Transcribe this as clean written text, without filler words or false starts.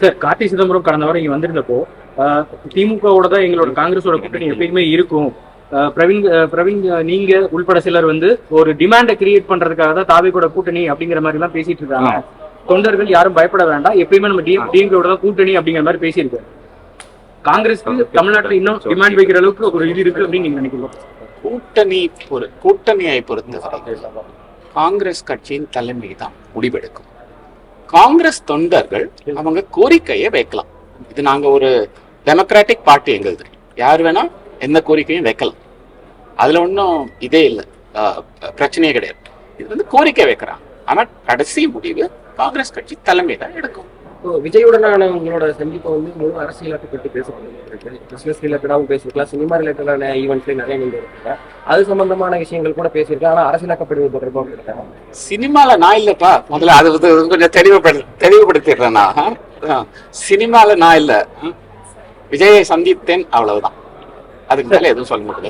Sir, Karthi Chidambaram கடந்த வாரம் இங்க வந்திருந்தப்போ திமுகவோட தான் எங்களோட காங்கிரஸோட கூட்டணி எப்பயுமே இருக்கும். பிரவீன் நீங்க உள்பட சிலர் வந்து ஒரு டிமாண்டை கிரியேட் பண்றதுக்காக தான் தாவேகோட கூட்டணி அப்படிங்கிற மாதிரி எல்லாம் பேசிட்டு இருக்காங்க. தொண்டர்கள் யாரும் பயப்பட வேண்டாம், எப்பயுமே நம்ம டிஎம்கேவோட தான் கூட்டணி அப்படிங்கிற மாதிரி பேசியிருக்காரு. காங்கிரஸ்க்கு தமிழ்நாட்டில் இன்னும் டிமாண்ட் வைக்கிற அளவுக்கு ஒரு இது இருக்கு அப்படின்னு நீங்க நினைக்கிறோம்? கூட்டணியை பொறுத்தவரை காங்கிரஸ் கட்சியின் தலைமை தான் முடிவெடுக்கும். காங்கிரஸ் தொண்டர்கள் அவங்க கோரிக்கையை வைக்கலாம். இது நாங்க ஒரு டெமோக்ராட்டிக் பார்ட்டி, எங்களுது யார் வேணா எந்த கோரிக்கையும் வைக்கலாம். அதுல ஒன்றும் இதே இல்லை, பிரச்சனையே கிடையாது. இது வந்து கோரிக்கை வைக்கிறாங்க, ஆனா கடைசி முடிவு காங்கிரஸ் கட்சி தலைமை தான் எடுக்கும். விஜயுடனான உங்களோட சந்திப்பை வந்து முழு அரசியலாக்கப்பட்டு பேசப்பட்டு பிசினஸ் ரிலேட்டடாகவும் பேசியிருக்கலாம், சினிமா ரிலேட்டடான ஈவெண்ட்ஸ்ல நிறைய நீங்க இருக்காங்க, அது சம்பந்தமான விஷயங்கள் கூட பேசியிருக்கேன். ஆனா அரசியலாக்கப்படுவது தொடர்பாக சினிமால நான் இல்லப்பா, முதல்ல அது கொஞ்சம் தெளிவுபடுத்திடுறேன். நான் சினிமால நான் இல்ல, விஜயை சந்தித்தேன், அவ்வளவுதான். அதுக்கு மேல எதுவும் சொல்ல முடியல.